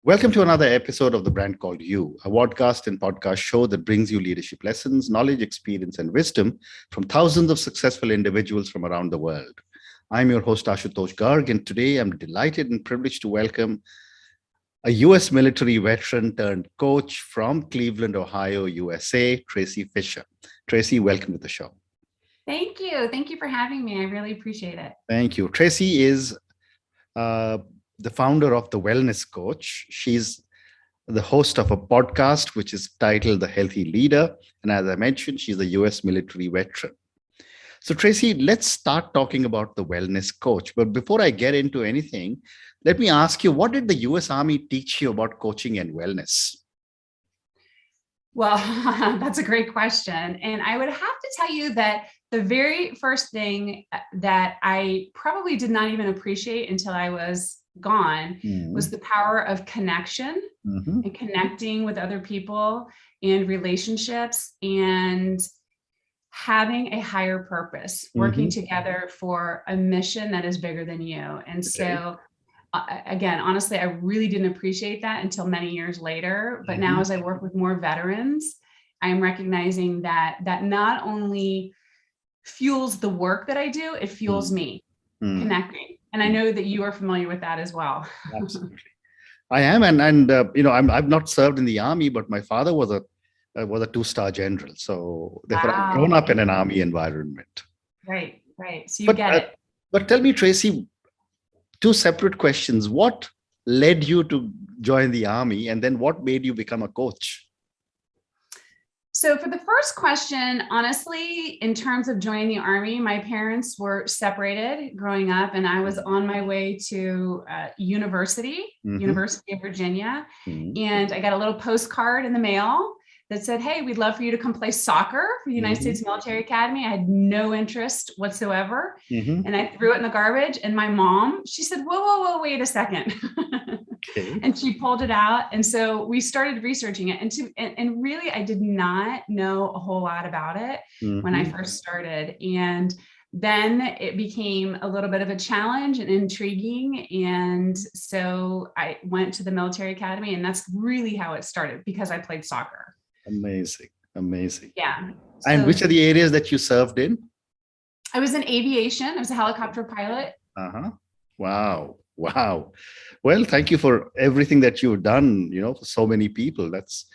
Welcome to another episode of The Brand Called You, a podcast and podcast show that brings you leadership lessons, knowledge, experience, and wisdom from thousands of successful individuals from around the world. I'm your host, Ashutosh Garg, and today I'm delighted and privileged to welcome a U.S. military veteran turned coach from Cleveland, Ohio, USA, Traci Fisher. Traci, welcome to the show. Thank you. Thank you for having me. I really appreciate it. Thank you. Traci is the founder of The Wellness Coach. She's the host of a podcast which is titled The Healthy Leader. And as I mentioned, she's a US military veteran. So Traci, let's start talking about The Wellness Coach. But before I get into anything, let me ask you, what did the US Army teach you about coaching and wellness? Well, that's a great question. And I would have to tell you that the very first thing that I probably did not even appreciate until I was gone was the power of connection and connecting with other people and relationships and having a higher purpose, working together for a mission that is bigger than you. And so again, honestly, I really didn't appreciate that until many years later. But now as I work with more veterans, I am recognizing that not only fuels the work that I do, it fuels me connecting. And I know that you are familiar with that as well. Absolutely. I am. And I've not served in the Army, but my father was a two-star general. So therefore, I've grown up in an Army environment. Right. So you get it. But tell me, Traci, two separate questions. What led you to join the Army? And then what made you become a coach? So for the first question, honestly, in terms of joining the Army, my parents were separated growing up, and I was on my way to University of Virginia. And I got a little postcard in the mail that said, "Hey, we'd love for you to come play soccer for the United States Military Academy." I had no interest whatsoever. And I threw it in the garbage. And my mom, she said, whoa, wait a second. And she pulled it out. And so we started researching it. And really, I did not know a whole lot about it when I first started. And then it became a little bit of a challenge and intriguing. And so I went to the military academy, and that's really how it started, because I played soccer. Amazing. Yeah. And which are the areas that you served in? I was in aviation. I was a helicopter pilot. Wow. Well, thank you for everything that you've done, for so many people. That's,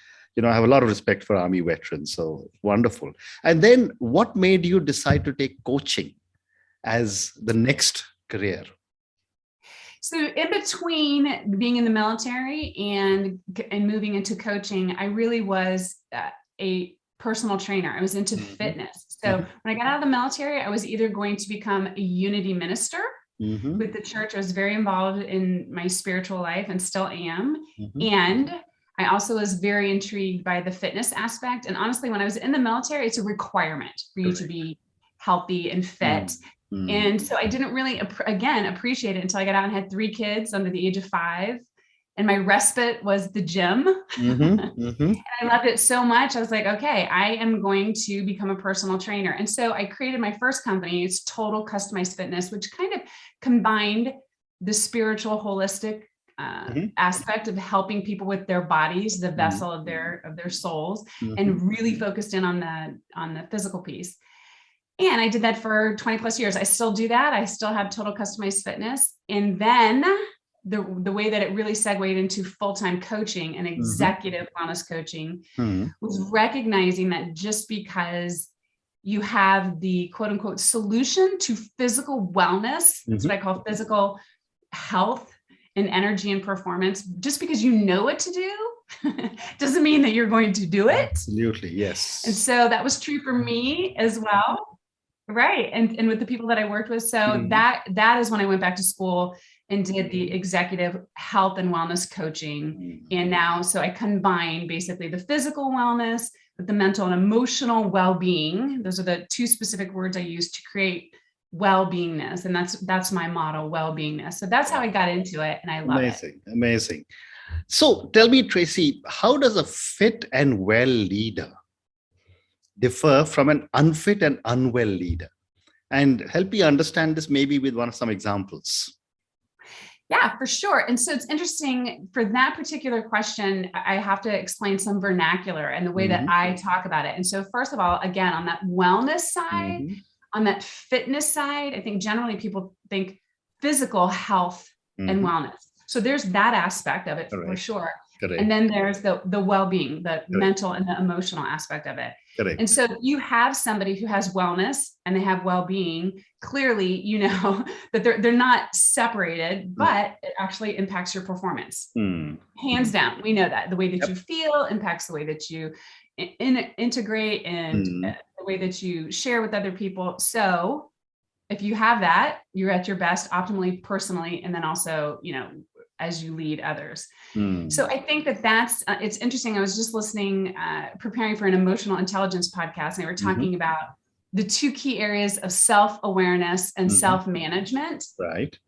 I have a lot of respect for Army veterans. So wonderful. And then what made you decide to take coaching as the next career? So in between being in the military and moving into coaching, I really was a personal trainer. I was into fitness. So when I got out of the military, I was either going to become a unity minister with the church. I was very involved in my spiritual life and still am. And I also was very intrigued by the fitness aspect. And honestly, when I was in the military, it's a requirement for you to be healthy and fit. And so I didn't really, again, appreciate it until I got out and had 3 kids under the age of 5. And my respite was the gym. And I loved it so much. I was like, okay, I am going to become a personal trainer. And so I created my first company. It's Total Customized Fitness, which kind of combined the spiritual, holistic aspect of helping people with their bodies, the vessel of their souls, and really focused in on the physical piece. And I did that for 20 plus years. I still do that. I still have Total Customized Fitness. And then the way that it really segued into full-time coaching and executive wellness coaching was recognizing that just because you have the quote unquote solution to physical wellness, that's what I call physical health and energy and performance, just because you know what to do doesn't mean that you're going to do it. Absolutely, yes. And so that was true for me as well. Right. And with the people that I worked with. So that is when I went back to school and did the executive health and wellness coaching. And now, so I combine basically the physical wellness with the mental and emotional well-being. Those are the 2 specific words I use to create well-beingness. And that's my motto, well-beingness. So that's how I got into it. And I love it. Amazing. So tell me, Traci, how does a fit and well leader differ from an unfit and unwell leader? And help me understand this maybe with some examples. Yeah, for sure. And so it's interesting for that particular question, I have to explain some vernacular and the way that I talk about it. And so first of all, again, on that wellness side, on that fitness side, I think generally people think physical health and wellness. So there's that aspect of it for sure. Correct. And then there's the well-being, the Correct. mental and the emotional aspect of it. Correct. And so you have somebody who has wellness and they have well-being, clearly, you know, that they're not separated, but it actually impacts your performance. Hands down. We know that the way that you feel impacts the way that you integrate and the way that you share with other people. So if you have that, you're at your best optimally, personally, and then also, you know, as you lead others. So I think that's, it's interesting. I was just listening, preparing for an emotional intelligence podcast, and they were talking about the two key areas of self-awareness and self-management. Right.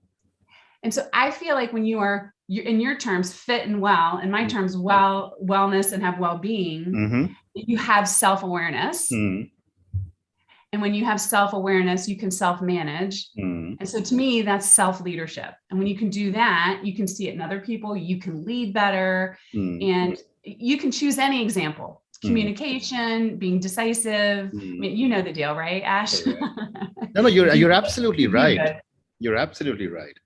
And so I feel like when you're in your terms, fit and well, in my terms, wellness and have well-being, you have self-awareness. And when you have self-awareness, you can self-manage. And so to me, that's self-leadership. And when you can do that, you can see it in other people, you can lead better, and you can choose any example. Communication, being decisive. I mean, you know the deal, right, Ash? No, you're absolutely right. You're absolutely right.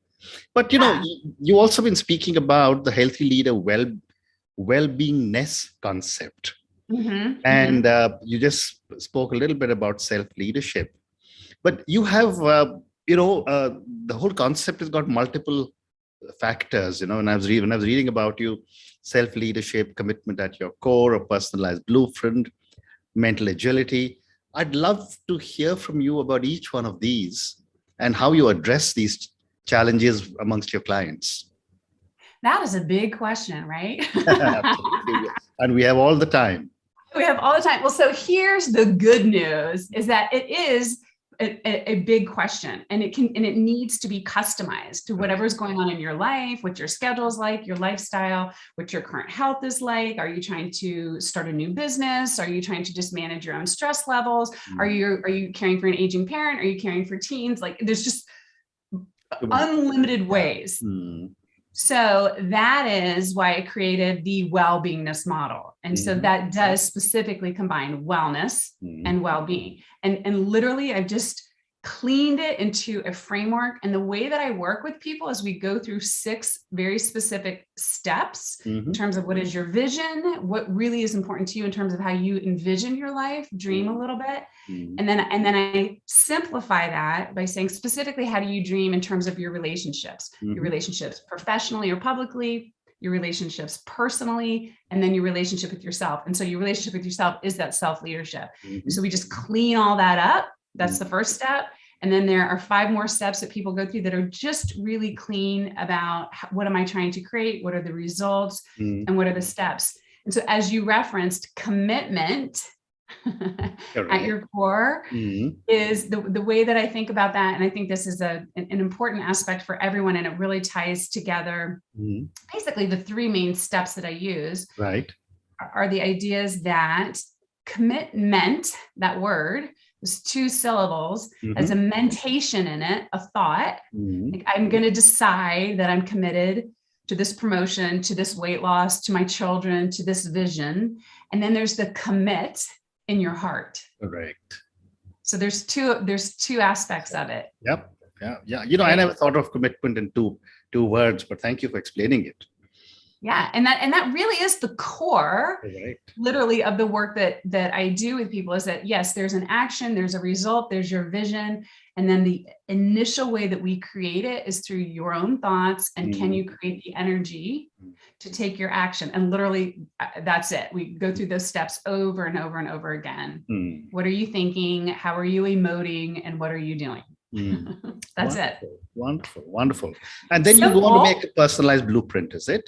But, you know, you also been speaking about the healthy leader well-beingness concept. And you just spoke a little bit about self-leadership, but you have, the whole concept has got multiple factors, you know, and when I was reading about you, self-leadership, commitment at your core, a personalized blueprint, mental agility. I'd love to hear from you about each one of these and how you address these challenges amongst your clients. That is a big question, right? Absolutely. And we have all the time. We have all the time. Well, so here's the good news is that it is a big question, and it needs to be customized to whatever's going on in your life, what your schedule is like, your lifestyle, what your current health is like. Are you trying to start a new business? Are you trying to just manage your own stress levels? Are you caring for an aging parent? Are you caring for teens? Like there's just unlimited ways. So that is why I created the well-beingness model. And so that does specifically combine wellness and well-being. And literally, I've just cleaned it into a framework. And the way that I work with people is we go through 6 very specific steps in terms of what is your vision, what really is important to you in terms of how you envision your life, dream a little bit. And then I simplify that by saying specifically, how do you dream in terms of your relationships, your relationships professionally or publicly, your relationships personally, and then your relationship with yourself. And so your relationship with yourself is that self-leadership. So we just clean all that up. That's the first step. And then there are 5 more steps that people go through that are just really clean about what am I trying to create? What are the results? And what are the steps? And so as you referenced, commitment at your core is the way that I think about that. And I think this is an important aspect for everyone. And it really ties together basically the 3 main steps that I use are the ideas that commitment, that word, there's 2 syllables, as a mentation in it, a thought. Like I'm going to decide that I'm committed to this promotion, to this weight loss, to my children, to this vision. And then there's the commit in your heart. Correct. So there's two aspects of it. Yep. Yeah. You know, I never thought of commitment in two words, but thank you for explaining it. Yeah. And that really is the core, literally, of the work that I do with people is that, yes, there's an action, there's a result, there's your vision. And then the initial way that we create it is through your own thoughts. And can you create the energy to take your action? And literally, that's it. We go through those steps over and over and over again. What are you thinking? How are you emoting? And what are you doing? That's wonderful. Wonderful. And then you want to make a personalized blueprint, is it?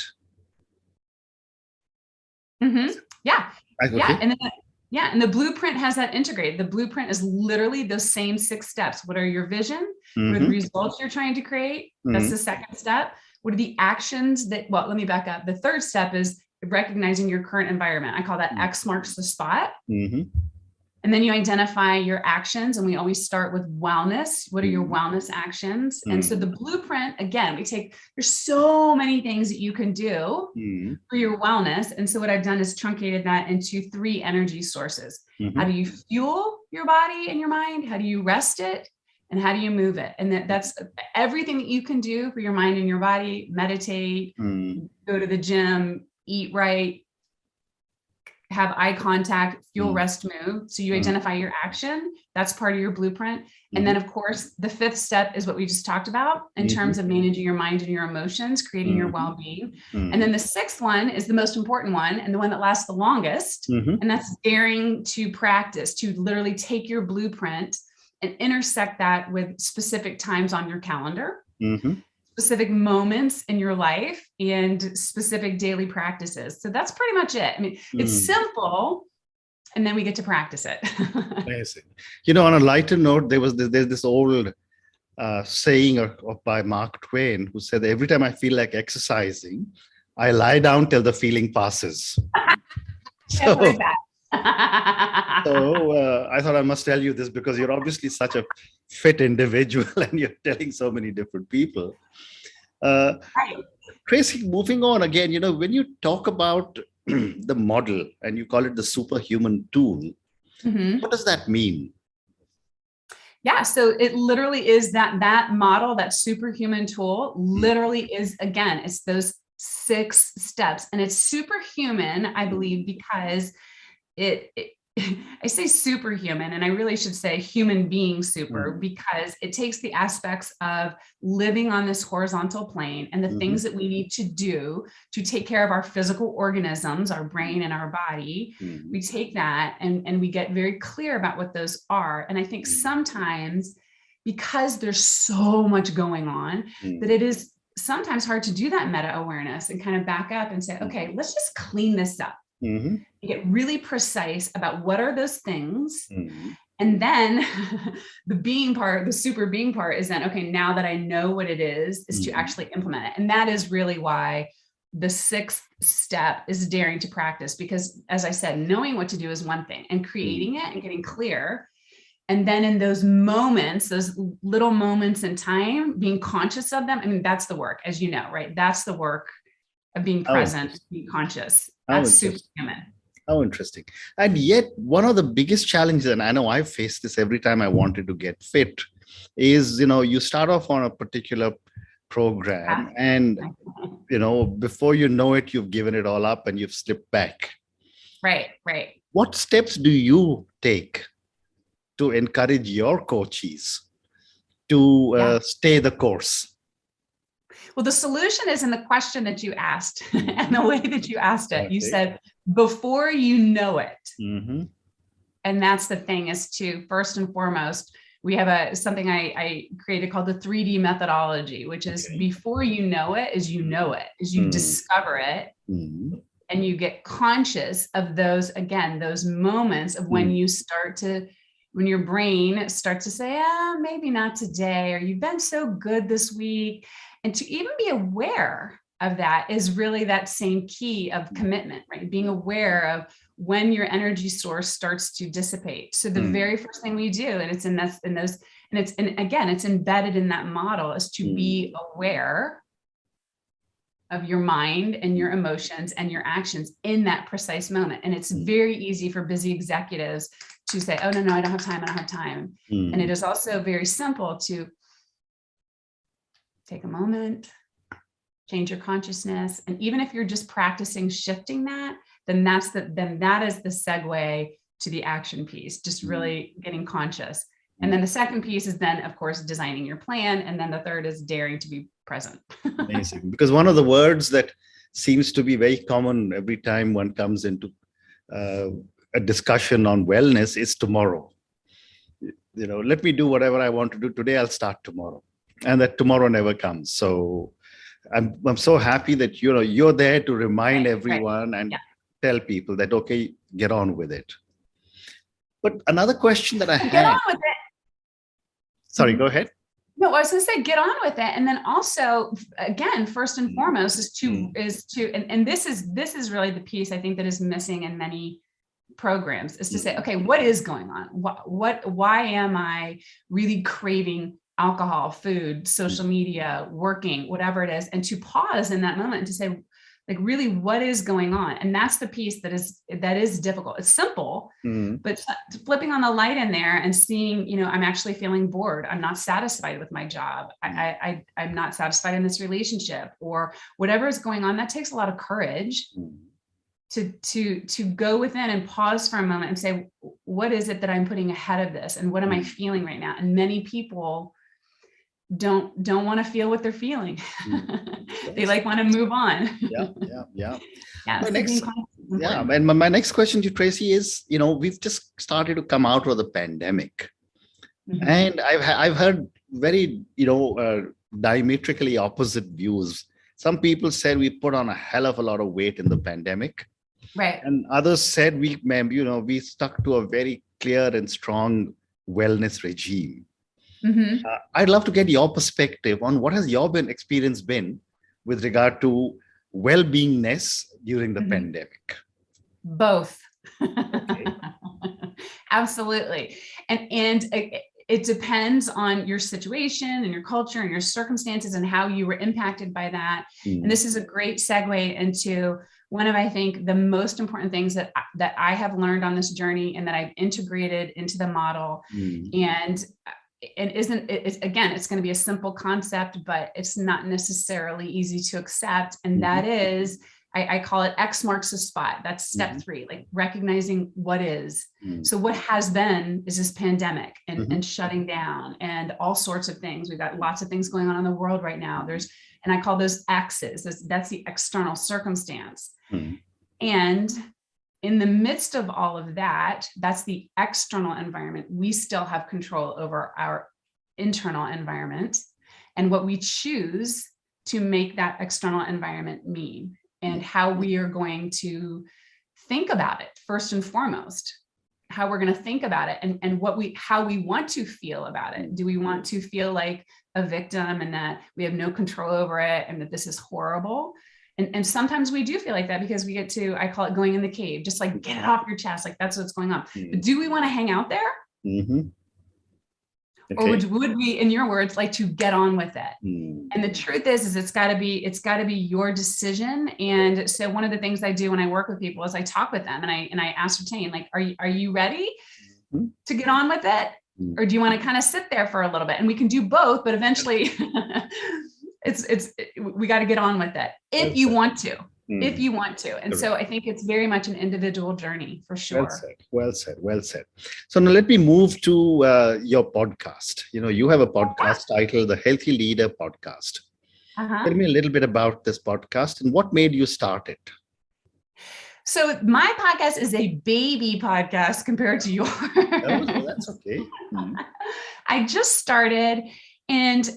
Yeah. And the blueprint has that integrated. The blueprint is literally those same 6 steps. What are your vision? What are the results you're trying to create? That's the second step. What are the actions let me back up. The third step is recognizing your current environment. I call that X marks the spot. And then you identify your actions, and we always start with wellness. What are your wellness actions? And so the blueprint, again, there's so many things that you can do for your wellness. And so what I've done is truncated that into 3 energy sources. How do you fuel your body and your mind? How do you rest it? And how do you move it? And that's everything that you can do for your mind and your body. Meditate, go to the gym, eat right, have eye contact, fuel, rest, move. So you identify your action. That's part of your blueprint. And then, of course, the 5th step is what we just talked about in terms of managing your mind and your emotions, creating your well-being. And then the 6th one is the most important one, and the one that lasts the longest. And that's daring to practice, to literally take your blueprint and intersect that with specific times on your calendar, specific moments in your life, and specific daily practices. So that's pretty much it. I mean, it's simple, and then we get to practice it. Amazing. On a lighter note, there's this old saying by Mark Twain, who said, every time I feel like exercising, I lie down till the feeling passes. So I thought I must tell you this, because you're obviously such a fit individual and you're telling so many different people. Traci, moving on again, when you talk about the model and you call it the Superhuman Tool, what does that mean? Yeah, so it literally is that model, that Superhuman Tool, literally is, again, it's those 6 steps, and it's superhuman, I believe, because I say superhuman, and I really should say human being super, because it takes the aspects of living on this horizontal plane and the things that we need to do to take care of our physical organisms, our brain and our body. We take that and we get very clear about what those are. And I think sometimes, because there's so much going on, that it is sometimes hard to do that meta awareness and kind of back up and say, okay, let's just clean this up. Get really precise about what are those things. And then the super being part is then, okay, now that I know what it is to actually implement it. And that is really why the 6th step is daring to practice, because as I said, knowing what to do is one thing, and creating it and getting clear. And then in those moments, those little moments in time, being conscious of them. I mean, that's the work, as you know, right? That's the work of being present, being conscious. That's superhuman. How interesting. And yet, one of the biggest challenges, and I know I face this every time I wanted to get fit, is, you start off on a particular program and, before you know it, you've given it all up and you've slipped back. Right. What steps do you take to encourage your coachees to stay the course? Well, the solution is in the question that you asked and the way that you asked it. You said, before you know it. And that's the thing, is to, first and foremost, we have something I created called the 3D methodology, which is before you know it, is you know it, is you discover it. And you get conscious of those, again, those moments of when you when your brain starts to say, maybe not today, or you've been so good this week. And to even be aware of that is really that same key of commitment, right? Being aware of when your energy source starts to dissipate. So the very first thing we do, and it's it's embedded in that model, is to be aware of your mind and your emotions and your actions in that precise moment. And it's very easy for busy executives to say, oh, no, I don't have time. And it is also very simple to take a moment, change your consciousness. And even if you're just practicing shifting that, then that is the segue to the action piece, just really getting conscious. And then the second piece is then, of course, designing your plan. And then the third is daring to be present. Amazing. Because one of the words that seems to be very common every time one comes into a discussion on wellness is tomorrow. Let me do whatever I want to do today. I'll start tomorrow. And that tomorrow never comes. So I'm so happy that you're there to remind everyone and tell people that, okay, get on with it. But another question that I had. Get on with it. Sorry, go ahead. No, I was going to say, get on with it. And then also, again, first and foremost is to, and this is really the piece I think that is missing in many programs is to say, okay, what is going on? Why am I really craving alcohol, food, social media, working, whatever it is, and to pause in that moment and to say, like, really, what is going on? And that's the piece that is difficult. It's simple, but flipping on the light in there and seeing, I'm actually feeling bored. I'm not satisfied with my job. I'm not satisfied in this relationship, or whatever is going on. That takes a lot of courage to go within and pause for a moment and say, what is it that I'm putting ahead of this? And what am I feeling right now? And many people don't want to feel what they're feeling. They want to move on. Yeah. And my next question to Traci is, we've just started to come out of the pandemic, and I've heard very, diametrically opposite views. Some people said we put on a hell of a lot of weight in the pandemic, right? And others said we stuck to a very clear and strong wellness regime. I'd love to get your perspective on what has your experience been with regard to well-beingness during the pandemic. Both. Okay. Absolutely. And it depends on your situation and your culture and your circumstances and how you were impacted by that. And this is a great segue into one of, I think, the most important things that I have learned on this journey and that I've integrated into the model. And it's going to be a simple concept, but it's not necessarily easy to accept. And that is, I call it X marks the spot. That's step 3, like recognizing what is. So what has been is this pandemic and shutting down and all sorts of things. We've got lots of things going on in the world right now. And I call those X's. That's the external circumstance. And in the midst of all of that, that's the external environment. We still have control over our internal environment and what we choose to make that external environment mean and how we are going to think about it first and foremost, how we're going to think about it and how we want to feel about it. Do we want to feel like a victim and that we have no control over it and that this is horrible? And sometimes we do feel like that because we get to, I call it going in the cave, just like get it off your chest. Like that's what's going on. But do we want to hang out there? Okay. Or would we, in your words, like to get on with it? And the truth is it's gotta be your decision. And so one of the things I do when I work with people is I talk with them and I ascertain, like, are you ready to get on with it? Or do you want to kind of sit there for a little bit? And we can do both, but eventually we got to get on with it if you want to. And so I think it's very much an individual journey for sure. Well said. So now let me move to your podcast. You have a podcast titled the Healthy Leader Podcast. Tell me a little bit about this podcast and what made you start it. So my podcast is a baby podcast compared to yours. Oh, that's okay. I just started, and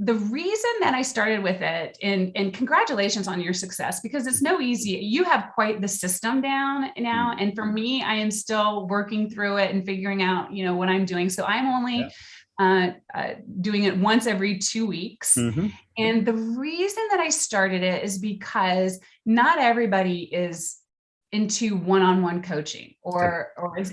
the reason that I started with it, and congratulations on your success, because it's no easy. You have quite the system down now. And for me, I am still working through it and figuring out, what I'm doing. So I'm only doing it once every 2 weeks. And the reason that I started it is because not everybody is into one-on-one coaching or is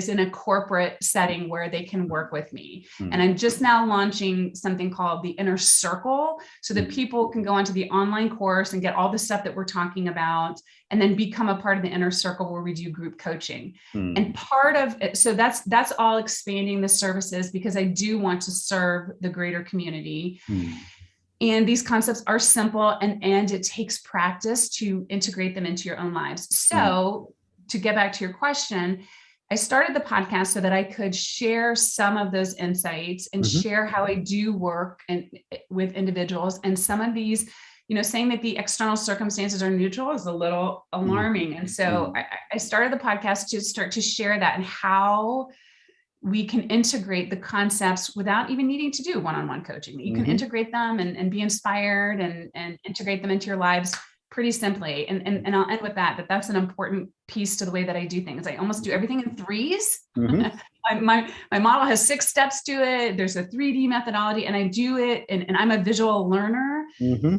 in a corporate setting where they can work with me. And I'm just now launching something called the Inner Circle so that people can go onto the online course and get all the stuff that we're talking about and then become a part of the Inner Circle where we do group coaching. And part of it, so that's all expanding the services because I do want to serve the greater community. And these concepts are simple and it takes practice to integrate them into your own lives. So to get back to your question, I started the podcast so that I could share some of those insights and share how I do work with individuals. And some of these, saying that the external circumstances are neutral is a little alarming. And so I started the podcast to start to share that and how we can integrate the concepts without even needing to do one-on-one coaching. You can integrate them and be inspired and integrate them into your lives pretty simply. And I'll end with that that's an important piece to the way that I do things. I almost do everything in 3s. My model has 6 steps to it. There's a 3D methodology and I do it. And I'm a visual learner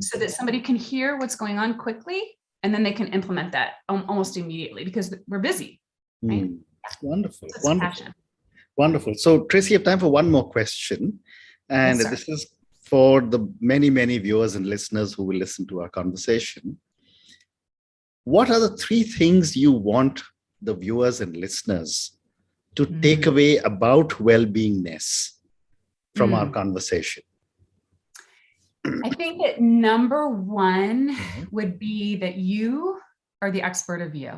so that somebody can hear what's going on quickly and then they can implement that almost immediately because we're busy. right? Wonderful. So it's Wonderful. passion. Wonderful. So, Traci, you have time for one more question. And Yes, sir. this is for the many, many viewers and listeners who will listen to our conversation. What are the three things you want the viewers and listeners to take away about well-beingness from our conversation? I think that number one would be that you are the expert of you.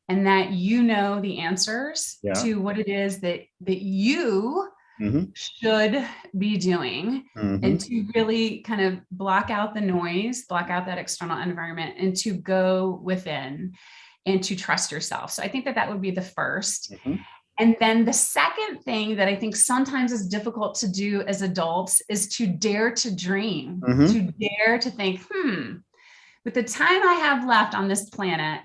And that you know the answers to what it is that you should be doing, and to really kind of block out the noise, block out that external environment, and to go within and to trust yourself. So I think that would be the first. And then the second thing that I think sometimes is difficult to do as adults is to dare to dream, to dare to think, with the time I have left on this planet,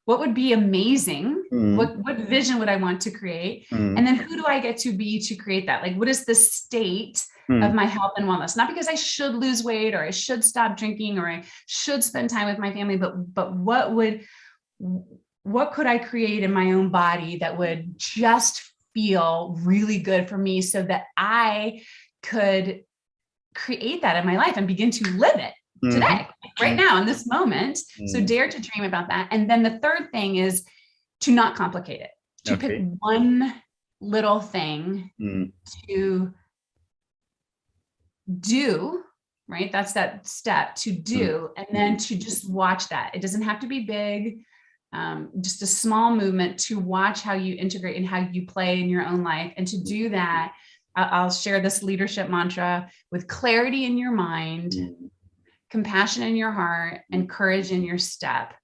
what would be amazing? What vision would I want to create? And then who do I get to be to create that? Like, what is the state of my health and wellness? Not because I should lose weight or I should stop drinking or I should spend time with my family, but what could I create in my own body that would just feel really good for me so that I could create that in my life and begin to live it today, right now, in this moment. So dare to dream about that. And then the third thing is to not complicate it, to pick one little thing to do, right? That's that step to do, and then to just watch that. It doesn't have to be big, just a small movement to watch how you integrate and how you play in your own life. And to do that, I'll share this leadership mantra: with clarity in your mind, compassion in your heart, and courage in your step,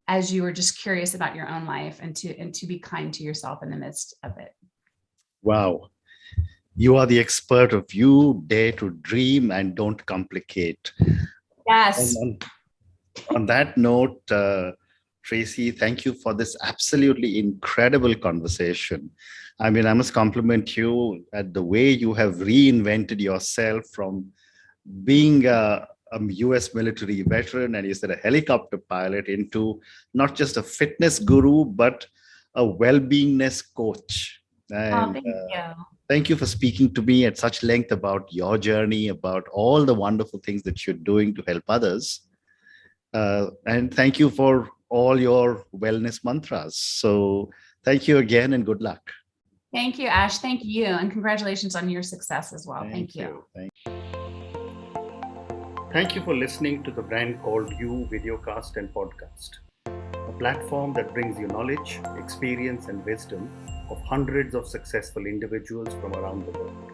as you are just curious about your own life, and to be kind to yourself in the midst of it. Wow. You are the expert of you, dare to dream and don't complicate. Yes. On that note, Traci, thank you for this absolutely incredible conversation. I mean, I must compliment you at the way you have reinvented yourself from being a US military veteran, and you said a helicopter pilot, into not just a fitness guru, but a well-beingness coach. And thank you. Thank you for speaking to me at such length about your journey, about all the wonderful things that you're doing to help others. And thank you for all your wellness mantras. So thank you again and good luck. Thank you, Ash. Thank you. And congratulations on your success as well. Thank you. Thank you for listening to the Brand Called You videocast and podcast, a platform that brings you knowledge, experience, and wisdom of hundreds of successful individuals from around the world.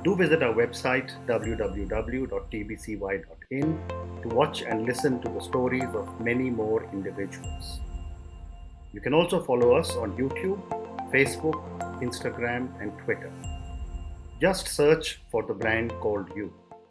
Do visit our website, www.tbcy.in, to watch and listen to the stories of many more individuals. You can also follow us on YouTube, Facebook, Instagram, and Twitter. Just search for the Brand Called You.